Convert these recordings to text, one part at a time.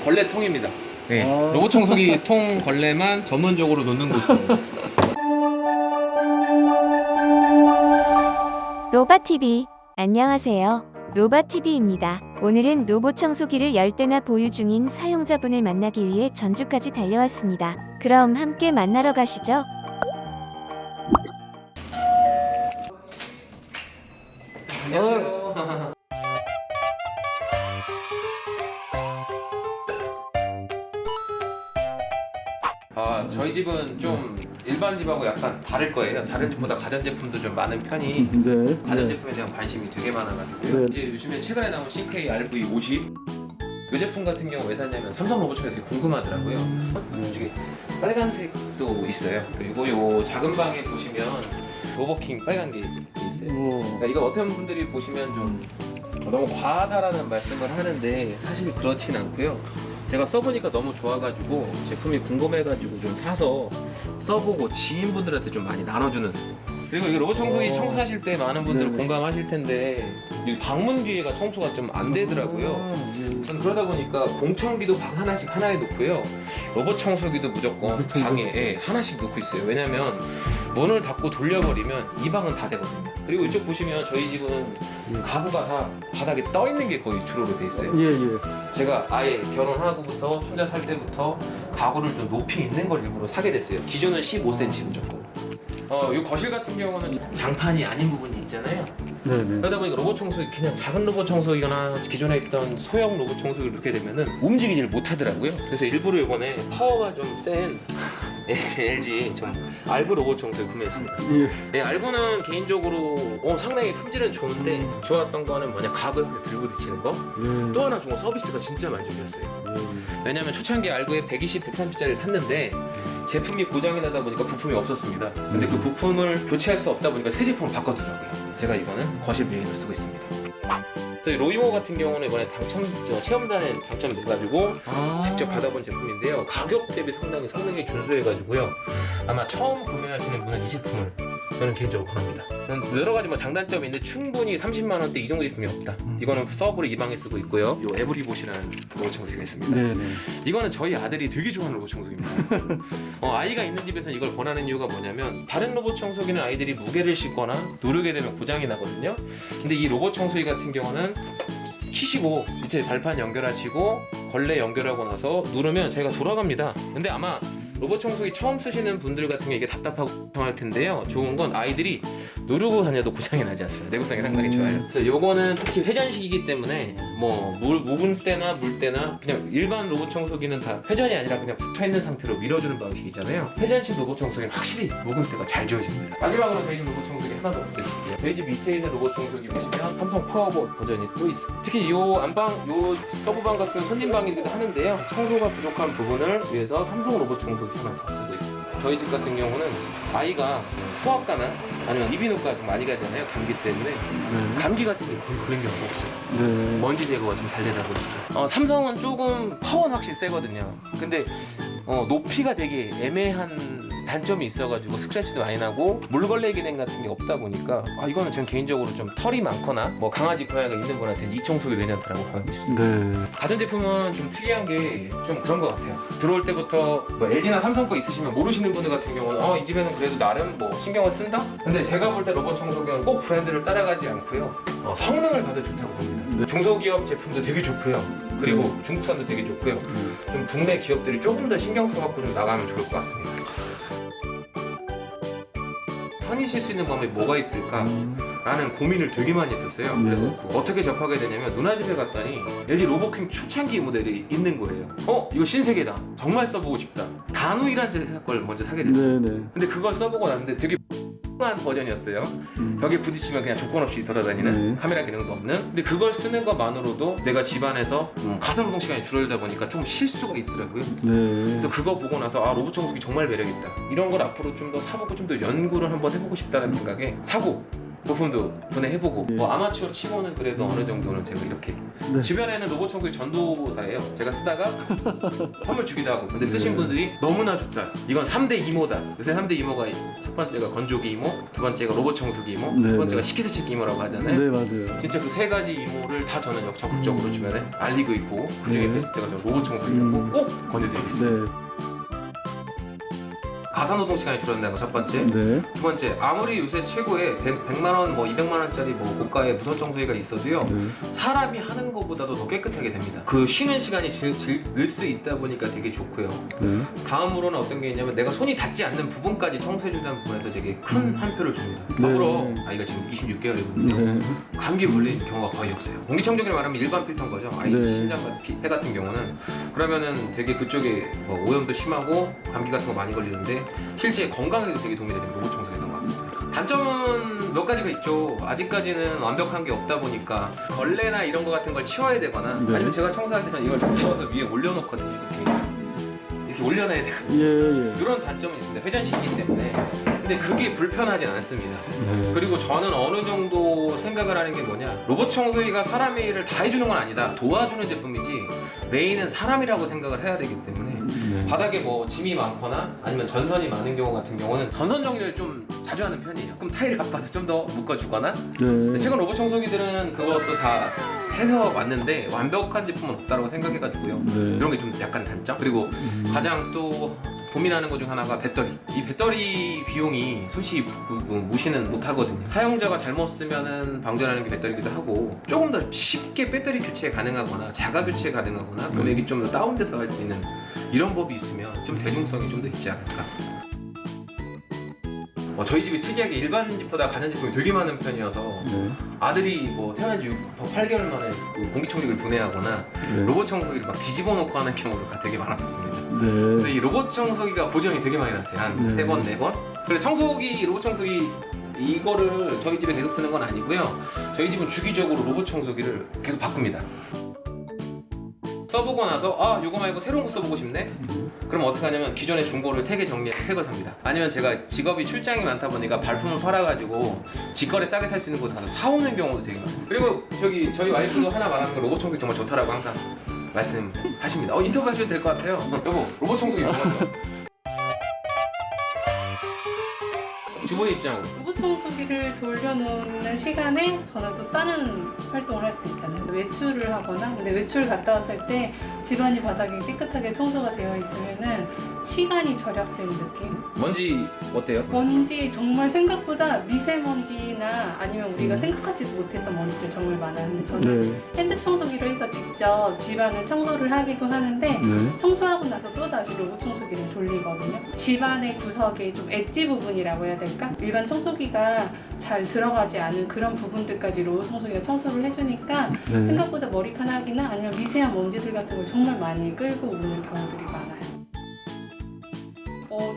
걸레통입니다. 네, 로봇 청소기 통 걸레만 전문적으로 놓는 곳입니다. 로바TV 안녕하세요. 로바TV입니다. 오늘은 로봇 청소기를 10대나 보유 중인 사용자분을 만나기 위해 전주까지 달려왔습니다. 그럼 함께 만나러 가시죠. 안녕하세요. 저희 집은 좀 일반 집하고 약간 다를 거예요. 다른 집보다 가전제품도 좀 많은 편이 네. 가전제품에 대한 관심이 되게 많아가지고요. 네. 이제 요즘에 최근에 나온 CK RV50 이 제품 같은 경우 왜 샀냐면 삼성 로봇청에서 되게 궁금하더라고요. 이게 빨간색도 있어요. 그리고 요 작은 방에 보시면 로보킹 빨간 게 있어요. 그러니까 이거 어떤 분들이 보시면 좀 너무 과하다라는 말씀을 하는데 사실 그렇진 않고요. 제가 써보니까 너무 좋아가지고 제품이 궁금해가지고 좀 사서 써보고 지인분들한테 좀 많이 나눠주는. 그리고 이 로봇 청소기 청소하실 때 많은 분들 네네. 공감하실 텐데 이 방문 뒤에가 청소가 좀 안 되더라고요. 전 그러다 보니까 공청기도 방 하나씩 하나에 놓고요. 로봇 청소기도 무조건 방에 하나씩 놓고 있어요. 왜냐면 문을 닫고 돌려버리면 이 방은 다 되거든요. 그리고 이쪽 보시면 저희 집은 가구가 다 바닥에 떠 있는 게 거의 주로로 돼 있어요. 예. 제가 아예 결혼하고부터 혼자 살 때부터 가구를 좀 높이 있는 걸 일부러 사게 됐어요. 기존은 15cm 무조건. 이 거실 같은 경우는 장판이 아닌 부분이 있잖아요. 네네. 그러다 보니까 로봇 청소기 그냥 작은 로봇 청소기거나 기존에 있던 소형 로봇 청소기를 넣게 되면은 움직이지를 못하더라고요. 그래서 일부러 이번에 파워가 좀 센 LG 좀 알부 로봇 청소기 구매했습니다. 예. 네, 알부는 개인적으로 상당히 품질은 좋은데 좋았던 거는 뭐냐, 가구 옆에서 들고 뒤치는 거. 또 하나 좋은 건 서비스가 진짜 만족이었어요. 왜냐면 초창기 알부에 120, 130짜리를 샀는데 제품이 고장이 나다 보니까 부품이 없었습니다. 근데 그 부품을 교체할 수 없다 보니까 새 제품을 바꿨더라고요. 제가 이거는 거실 메인으로 쓰고 있습니다. 저희 로이모 같은 경우는 이번에 체험단에 당첨돼가지고 직접 받아본 제품인데요. 가격 대비 상당히 성능이 준수해가지고요. 아마 처음 구매하시는 분은 이 제품을 저는 개인적으로 권합니다. 여러 가지 장단점이 있는데 충분히 30만 원대 이 정도 제품이 없다. 이거는 서브를 이 방에 쓰고 있고요. 요 에브리봇이라는 로봇 청소기가 있습니다. 네네. 이거는 저희 아들이 되게 좋아하는 로봇 청소기입니다. 아이가 있는 집에서는 이걸 권하는 이유가 뭐냐면 다른 로봇 청소기는 아이들이 무게를 싣거나 누르게 되면 고장이 나거든요. 근데 이 로봇 청소기 같은 경우는 키시고 밑에 발판 연결하시고 걸레 연결하고 나서 누르면 저희가 돌아갑니다. 근데 아마 로봇 청소기 처음 쓰시는 분들 같은 게 이게 답답하고 할 텐데요. 좋은 건 아이들이 누르고 다녀도 고장이 나지 않습니다. 내구성이 상당히 좋아요. 그래서 요거는 특히 회전식이기 때문에 묵은 때나 물 때나 그냥 일반 로봇 청소기는 다 회전이 아니라 그냥 붙어있는 상태로 밀어주는 방식이잖아요. 회전식 로봇 청소기는 확실히 묵은 때가 잘 지워집니다. 마지막으로 저희 집 로봇 청소기 하나 더 보겠습니다. 저희 집 밑에 있는 로봇 청소기 보시면 삼성 파워봇 버전이 또 있어요. 특히 요 안방, 요 서브방 같은 손님방이기도 하는데요. 청소가 부족한 부분을 위해서 삼성 로봇 청소기 하나 더 쓰고 있습니다. 저희 집 같은 경우는 아이가 소아과나 아니면 이비인후과 좀 많이 가잖아요. 감기 때문에. 감기 같은 게 거의 그런 경우가 없어요. 네. 먼지 제거가 좀 잘 되다 보니까. 삼성은 조금 파워는 확실히 세거든요. 근데 높이가 되게 애매한 단점이 있어가지고 스크래치도 많이 나고 물걸레 기능 같은 게 없다 보니까 이거는 전 개인적으로 좀 털이 많거나 강아지 고양이가 있는 분한테는 이 청소기 괜찮다라고 하고 싶습니다. 네. 가전제품은 좀 특이한 게 좀 그런 것 같아요. 들어올 때부터 LG나 삼성 거 있으시면 모르시는 분들 같은 경우는 이 집에는 그래도 나름 신경을 쓴다? 근데 제가 볼 때 로봇 청소기는 꼭 브랜드를 따라가지 않고요. 성능을 봐도 좋다고 봅니다. 중소기업 제품도 되게 좋고요. 그리고 중국산도 되게 좋고요. 좀 국내 기업들이 조금 더 신경 써갖고 좀 나가면 좋을 것 같습니다. 편히 쓸 수 있는 방법이 뭐가 있을까? 라는 고민을 되게 많이 했었어요. 그래서 어떻게 접하게 되냐면 누나 집에 갔더니 LG 로보킹 초창기 모델이 있는 거예요. 이거 신세계다. 정말 써보고 싶다. 다누이라는 회사 걸 먼저 사게 됐어요. 네네. 근데 그걸 써보고 났는데 되게 한 버전이었어요. 벽에 부딪히면 그냥 조건 없이 돌아다니는 카메라 기능도 없는. 근데 그걸 쓰는 것만으로도 내가 집안에서 가설 노동 시간이 줄어들다 보니까 좀 실수가 있더라고요. 네. 그래서 그거 보고 나서 로봇 청소기 정말 매력있다. 이런 걸 앞으로 좀 더 사보고 좀 더 연구를 한번 해보고 싶다는 생각에 사고 부품도 분해해보고 예. 뭐 아마추어 치고는 그래도 어느 정도는 제가 이렇게 네. 주변에는 로봇 청소기 전도사예요. 제가 쓰다가 선물 주기도 하고 근데 쓰신 분들이 너무나 좋다. 이건 3대 이모다. 요새 3대 이모가 첫 번째가 건조기 이모, 두 번째가 로봇 청소기 이모, 네, 세 번째가 네. 식기세척기 이모라고 하잖아요. 네, 맞아요. 진짜 그 세 가지 이모를 다 저는 적극적으로 주변에 알리고 있고 그중에 네. 베스트가 저 로봇 청소기라고 꼭 권유드리겠습니다. 네. 가사노동 시간이 줄어든다는 거 첫 번째. 네. 두 번째, 아무리 요새 최고의 100만 원, 뭐 200만 원짜리 뭐 고가의 무선 청소기가 있어도요. 네. 사람이 하는 것보다도 더 깨끗하게 됩니다. 그 쉬는 시간이 늘 수 있다 보니까 되게 좋고요. 네. 다음으로는 어떤 게 있냐면 내가 손이 닿지 않는 부분까지 청소해준다는 부분에서 되게 큰 한 표를 줍니다. 더불어 아이가 지금 26개월이거든요. 네. 감기 걸린 경우가 거의 없어요. 공기청정기를 말하면 일반 필터인 거죠. 아이 네. 심장 폐 같은 경우는 그러면은 되게 그쪽에 뭐 오염도 심하고 감기 같은 거 많이 걸리는데 실제 건강에도 되게 도움이 되는 로봇 청소기였던 것 같습니다. 단점은 몇 가지가 있죠. 아직까지는 완벽한 게 없다 보니까 걸레나 이런 거 같은 걸 치워야 되거나 네. 아니면 제가 청소할 때 저는 이걸 좀 치워서 위에 올려놓거든요. 이렇게 올려놔야 되거든요. 예, 예. 이런 단점은 있습니다. 회전식이기 때문에. 근데 그게 불편하진 않습니다. 네. 그리고 저는 어느 정도 생각을 하는 게 뭐냐, 로봇 청소기가 사람의 일을 다 해주는 건 아니다. 도와주는 제품이지 메인은 사람이라고 생각을 해야 되기 때문에 네. 바닥에 뭐 짐이 많거나 아니면 전선이 많은 경우 같은 경우는 전선 정리를 좀 자주 하는 편이에요. 그럼 타일이 아파서 좀 더 묶어주거나. 근데 네. 최근 로봇 청소기들은 그것도 다 해서 왔는데 완벽한 제품은 없다고 생각해가지고요. 네. 이런 게 좀 약간 단점. 그리고 가장 또 고민하는 것 중 하나가 배터리. 이 배터리 비용이 솔직히 무시는 못하거든요. 사용자가 잘못 쓰면은 방전하는 게 배터리기도 하고 조금 더 쉽게 배터리 교체 가능하거나 자가 교체 가능하거나 금액이 좀 더 다운돼서 할 수 있는 이런 법이 있으면 좀 대중성이 좀 더 있지 않을까. 저희 집이 특이하게 일반 집보다 가전제품이 되게 많은 편이어서 네. 아들이 뭐 태어난 지 8개월 만에 그 공기청소기를 분해하거나 네. 로봇 청소기를 막 뒤집어 놓고 하는 경우가 되게 많았었습니다. 네. 그래서 이 로봇 청소기가 고장이 되게 많이 났어요. 한 네. 3번, 4번. 그래서 청소기, 로봇 청소기 이거를 저희 집에 계속 쓰는 건 아니고요. 저희 집은 주기적으로 로봇 청소기를 계속 바꿉니다. 써보고 나서 아 이거 말고 새로운 거 써보고 싶네? 그럼 어떻게 하냐면 기존의 중고를 3개 정리해서 새 거 삽니다. 아니면 제가 직업이 출장이 많다 보니까 발품을 팔아가지고 직거래 싸게 살 수 있는 곳에 가서 사오는 경우도 되게 많았어요. 그리고 저희 와이프도 하나 말하는 거 로봇 청소기 정말 좋다라고 항상 말씀하십니다. 인터뷰 하셔도 될 것 같아요. 여보 로봇 청소기 뭐죠? 주부 입장으로 로봇 청소기를 돌려놓는 시간에 저는 또 다른 활동을 할 수 있잖아요. 외출을 하거나, 근데 외출 갔다 왔을 때 집안이 바닥이 깨끗하게 청소가 되어 있으면은 시간이 절약되는 느낌? 먼지 어때요? 먼지 정말 생각보다 미세먼지나 아니면 우리가 생각하지도 못했던 먼지들 정말 많아요. 근데 저는 네. 핸드 청소기로 해서 직접 집안을 청소를 하기도 하는데 네. 청소하고 나서 또 다시 로봇 청소기를 돌리거든요. 집안의 구석에 좀 엣지 부분이라고 해야 될까? 일반 청소기가 잘 들어가지 않은 그런 부분들까지 로봇 청소기가 청소를 해주니까 네. 생각보다 머리카락이나 아니면 미세한 먼지들 같은 걸 정말 많이 끌고 오는 경우들이 많아요.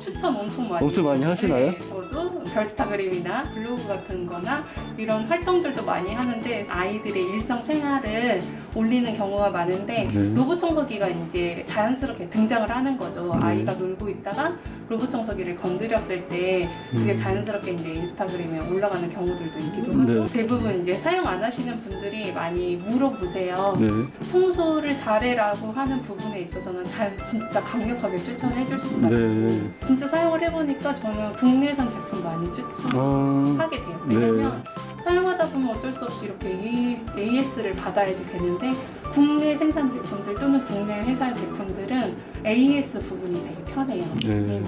추천 엄청 많이 하시나요? 네, 저도 별스타그램이나 블로그 같은 거나 이런 활동들도 많이 하는데 아이들의 일상생활을 올리는 경우가 많은데 네. 로봇 청소기가 이제 자연스럽게 등장을 하는 거죠. 네. 아이가 놀고 있다가 로봇 청소기를 건드렸을 때 그게 자연스럽게 이제 인스타그램에 올라가는 경우들도 있기도 하고 네. 대부분 이제 사용 안 하시는 분들이 많이 물어보세요. 네. 청소를 잘해라고 하는 부분에 있어서는 진짜 강력하게 추천해 줄 수가 있고 네. 진짜 사용을 해보니까 저는 국내산 제품 많이 추천하게 돼요. 왜냐면 사용하다 보면 어쩔 수 없이 이렇게 AS를 받아야지 되는데 국내 생산 제품들 또는 국내 회사 제품들은 AS 부분이 되게 편해요. 네.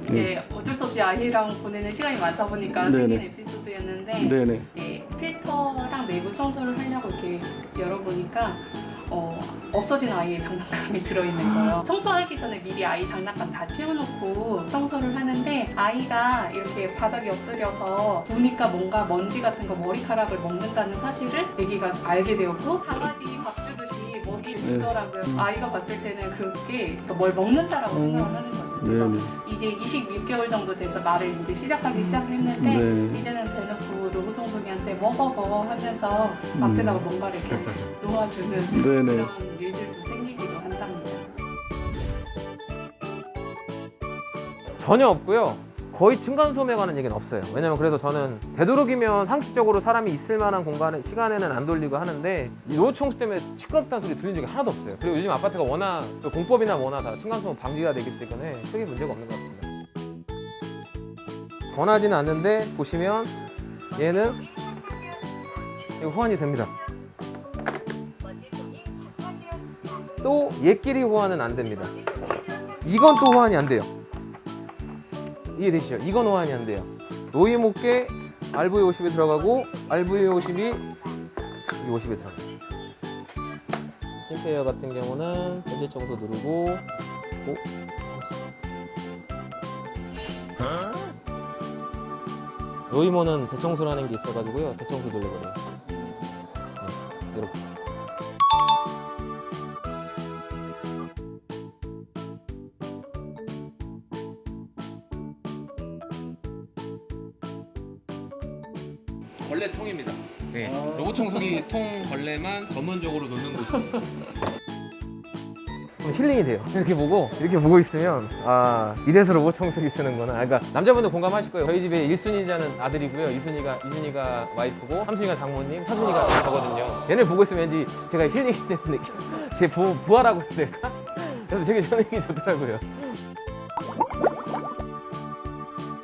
이제 어쩔 수 없이 아이랑 보내는 시간이 많다 보니까 네네. 생긴 에피소드였는데 네네. 네, 필터랑 내부 청소를 하려고 이렇게 열어보니까 없어진 아이의 장난감이 들어있는 거예요. 청소하기 전에 미리 아이 장난감 다 치워놓고 청소를 하는데 아이가 이렇게 바닥에 엎드려서 보니까 뭔가 먼지 같은 거 머리카락을 먹는다는 사실을 아기가 알게 되었고 강아지 밥 주듯이 먹이를 주더라고요. 아이가 봤을 때는 그게 뭘 먹는다라고 생각을 하는 거죠. 그래서 네네. 이제 26개월 정도 돼서 말을 이제 시작하기 시작했는데 네. 이제는 대놓고 로봇 청소기한테 먹어 하면서 앞에다가 뭔가를 이렇게 놓아주는 네네. 그런 일들도 생기기도 한답니다. 전혀 없고요. 거의 층간소음에 관한 얘기는 없어요. 왜냐면 그래서 저는 되도록이면 상식적으로 사람이 있을 만한 공간에 시간에는 안 돌리고 하는데 이 로봇 청소 때문에 시끄럽다는 소리 들린 적이 하나도 없어요. 그리고 요즘 아파트가 워낙 공법이나 뭐나 다 층간소음 방지가 되기 때문에 크게 문제가 없는 것 같습니다. 권하지는 않는데 보시면 얘는 이거 호환이 됩니다. 또 얘끼리 호환은 안 됩니다. 이건 또 호환이 안 돼요. 이해되시죠? 이건 호환이 안 돼요. 노이목계 RV50에 들어가고 RV50이 이 50에 들어가요. 심페이어 같은 경우는 현재 청소 누르고 노이모는 대청소라는 게 있어가지고요. 대청소 돌려버려요. 이렇게. 걸레통입니다. 네. 로봇 청소기 통 걸레만 전문적으로 놓는 곳입니다. 힐링이 돼요. 이렇게 보고 있으면 아 이래서 로봇 청소기 쓰는구나. 그러니까 남자분들 공감하실 거예요. 저희 집에 1순위자는 아들이고요. 2순위가 와이프고 3순위가 장모님, 4순위가 저거든요. 얘를 보고 있으면 왠지 제가 힐링이 되는 느낌. 제 부하라고 해야 될까? 그래서 되게 힐링이 좋더라고요.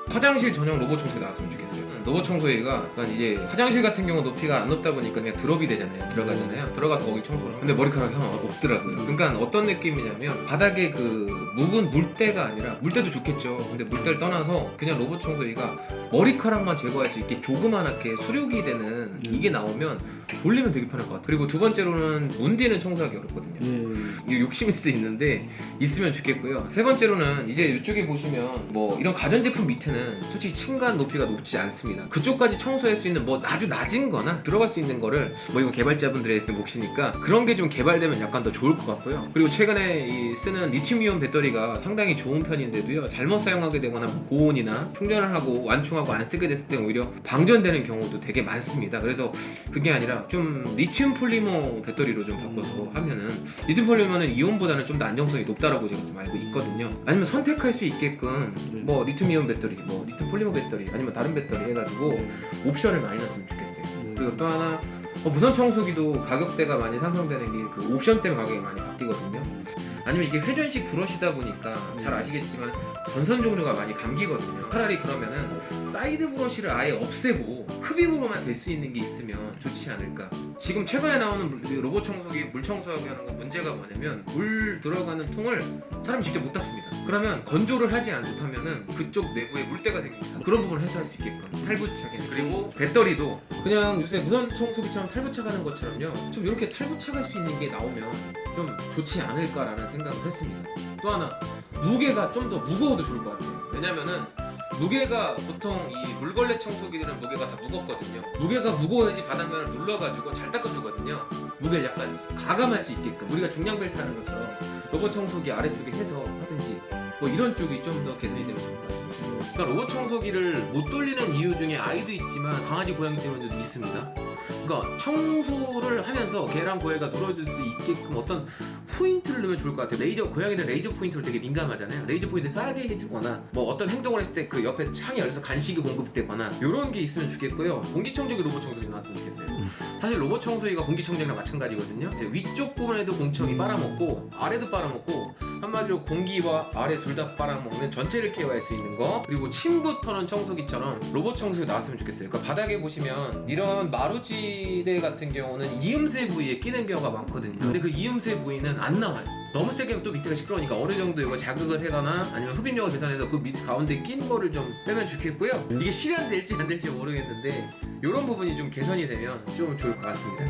화장실 전용 로봇 청소기 나왔으면 좋겠어요. 로봇 청소기가 약간 이제 화장실 같은 경우 높이가 안 높다 보니까 그냥 드롭이 되잖아요. 들어가잖아요. 들어가서 거기 청소를 하고. 근데 머리카락이 하나 없더라고요. 그러니까 어떤 느낌이냐면 바닥에 그 묵은 물때가 아니라 물때도 좋겠죠. 근데 물때를 떠나서 그냥 로봇 청소기가 머리카락만 제거할 수 있게 조그만하게 수륙이 되는 이게 나오면 돌리면 되게 편할 것 같아요. 그리고 두 번째로는 문디는 청소하기 어렵거든요. 이게 욕심일 수도 있는데 있으면 좋겠고요. 세 번째로는 이제 이쪽에 보시면 뭐 이런 가전제품 밑에는 솔직히 층간 높이가 높지 않습니다. 그쪽까지 청소할 수 있는 뭐 아주 낮은 거나 들어갈 수 있는 거를 뭐 이거 개발자분들의 몫이니까 그런 게 좀 개발되면 약간 더 좋을 것 같고요. 그리고 최근에 이 쓰는 리튬이온 배터리가 상당히 좋은 편인데도요. 잘못 사용하게 되거나 뭐 고온이나 충전을 하고 완충하고 안 쓰게 됐을 때 오히려 방전되는 경우도 되게 많습니다. 그래서 그게 아니라 좀 리튬 폴리머 배터리로 좀 바꿔서 하면은 리튬 폴리머는 이온보다는 좀 더 안정성이 높다라고 제가 좀 알고 있거든요. 아니면 선택할 수 있게끔 뭐 리튬 이온 배터리, 뭐 리튬 폴리머 배터리 아니면 다른 배터리 해가지고 옵션을 많이 넣었으면 좋겠어요. 그리고 또 하나 무선 청소기도 가격대가 많이 상승되는 게 그 옵션 때문에 가격이 많이 바뀌거든요. 아니면 이게 회전식 브러시다 보니까 잘 아시겠지만 전선 종류가 많이 감기거든요. 차라리 그러면은 사이드 브러시를 아예 없애고 흡입으로만 될 수 있는 게 있으면 좋지 않을까. 지금 최근에 나오는 로봇 청소기 물 청소하기 하는 건 문제가 뭐냐면 물 들어가는 통을 사람이 직접 못 닦습니다. 그러면 건조를 하지 못하면은 그쪽 내부에 물때가 생깁니다. 그런 부분을 해소할 수 있게끔 탈부착에. 그리고 배터리도 그냥 요새 무선 청소기처럼 탈부착하는 것처럼요. 좀 이렇게 탈부착할 수 있는 게 나오면 좀 좋지 않을까라는 생각을 했습니다. 또 하나 무게가 좀 더 무거워도 좋을 것 같아요. 왜냐면은 무게가 보통 이 물걸레 청소기들은 무게가 다 무겁거든요. 무게가 무거워야지 바닥면을 눌러가지고 잘 닦아주거든요. 무게를 약간 가감할 수 있게끔 우리가 중량 벨트 하는 것처럼 로봇 청소기 아래쪽에 해서 하든지 뭐 이런 쪽이 좀 더 개선이 되면 좋을 것 같습니다. 그러니까 로봇 청소기를 못 돌리는 이유 중에 아이도 있지만 강아지 고양이 때문에도 있습니다. 그러니까 청소를 하면서 개랑 고양이가 놀아줄 수 있게끔 어떤 포인트를 넣으면 좋을 것 같아요. 고양이들 레이저 포인트로 되게 민감하잖아요. 레이저 포인트 싸게 해주거나 뭐 어떤 행동을 했을 때 그 옆에 창이 열려서 간식이 공급되거나 이런 게 있으면 좋겠고요. 공기청정기 로봇 청소기 나왔으면 좋겠어요. 사실 로봇 청소기가 공기청정기랑 마찬가지거든요. 위쪽 부분에도 공청이 빨아먹고 아래도 빨아먹고 한마디로 공기와 아래 둘 다 빨아먹는 전체를 케어할 수 있는 거. 그리고 침부터는 청소기처럼 로봇 청소기 나왔으면 좋겠어요. 그러니까 바닥에 보시면 이런 마루지대 같은 경우는 이음새 부위에 끼는 경우가 많거든요. 근데 그 이음새 부위는 안 나와요. 너무 세게 하면 또 밑에가 시끄러우니까 어느 정도 이거 자극을 하거나 아니면 흡입력을 계산해서 그 밑 가운데 낀 거를 좀 빼면 좋겠고요. 이게 실현될지 안 될지 모르겠는데 이런 부분이 좀 개선이 되면 좀 좋을 것 같습니다.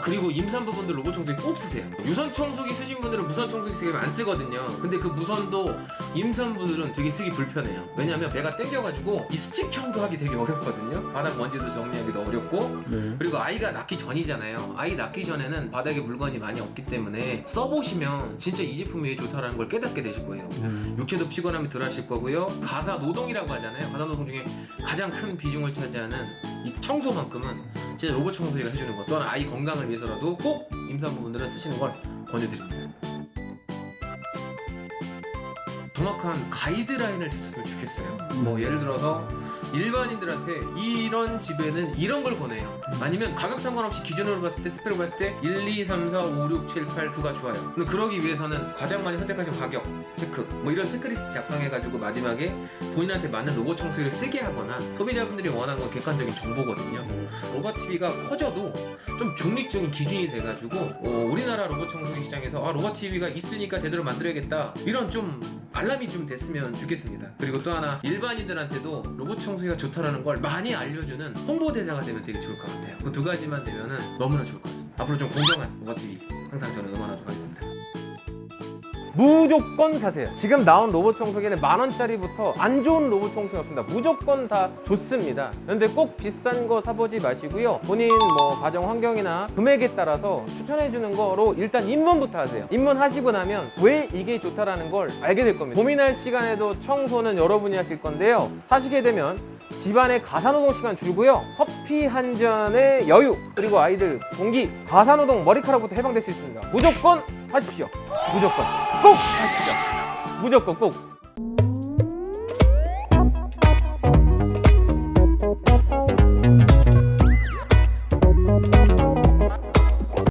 그리고 임산부분들 로봇 청소기 꼭 쓰세요. 유선 청소기 쓰신 분들은 무선 청소기 쓰면 안 쓰거든요. 근데 그 무선도 임산부들은 되게 쓰기 불편해요. 왜냐하면 배가 땡겨가지고 이 스틱형도 하기 되게 어렵거든요. 바닥 먼지도 정리하기도 어렵고 그리고 아이가 낳기 전이잖아요. 아이 낳기 전에는 바닥에 물건이 많이 없기 때문에 써보시면 진짜 이 제품이 좋다라는 걸 깨닫게 되실 거예요. 육체도 피곤함이 덜 하실 거고요. 가사 노동이라고 하잖아요. 가사 노동 중에 가장 큰 비중을 차지하는 이 청소만큼은 진짜 로봇 청소기가 해주는 것 또한 아이 건강을 위해서라도 꼭 임산부분들은 쓰시는 걸 권유드립니다. 정확한 가이드라인을 제쳤으면 좋겠어요. 뭐 예를 들어서 일반인들한테 이런 집에는 이런 걸 권해요. 아니면 가격 상관없이 기준으로 봤을 때 스펙으로 봤을 때 1, 2, 3, 4, 5, 6, 7, 8, 9가 좋아요. 근데 그러기 위해서는 가장 많이 선택하신 가격 체크 뭐 이런 체크리스트 작성해가지고 마지막에 본인한테 맞는 로봇 청소기를 쓰게 하거나 소비자분들이 원하는 건 객관적인 정보거든요. 로봇 TV가 커져도 좀 중립적인 기준이 돼가지고 우리나라 로봇 청소기 시장에서 로봇 TV가 있으니까 제대로 만들어야겠다 이런 좀 알람이 좀 됐으면 좋겠습니다. 그리고 또 하나 일반인들한테도 로봇 청소기가 좋다라는 걸 많이 알려주는 홍보대사가 되면 되게 좋을 것 같아요. 그 두 가지만 되면은 너무나 좋을 것 같습니다. 앞으로 좀 공정한 로봇 TV 항상 저는 응원하도록 하겠습니다. 무조건 사세요. 지금 나온 로봇 청소기는 10,000원짜리부터 안 좋은 로봇 청소기 없습니다. 무조건 다 좋습니다. 그런데 꼭 비싼 거 사보지 마시고요. 본인 뭐 가정 환경이나 금액에 따라서 추천해주는 거로 일단 입문부터 하세요. 입문하시고 나면 왜 이게 좋다라는 걸 알게 될 겁니다. 고민할 시간에도 청소는 여러분이 하실 건데요. 사시게 되면 집안의 가사노동 시간 줄고요. 커피 한 잔의 여유, 그리고 아이들 공기, 가사노동 머리카락부터 해방될 수 있습니다. 무조건 사십시오. 무조건 꼭 사십시오. 무조건 꼭.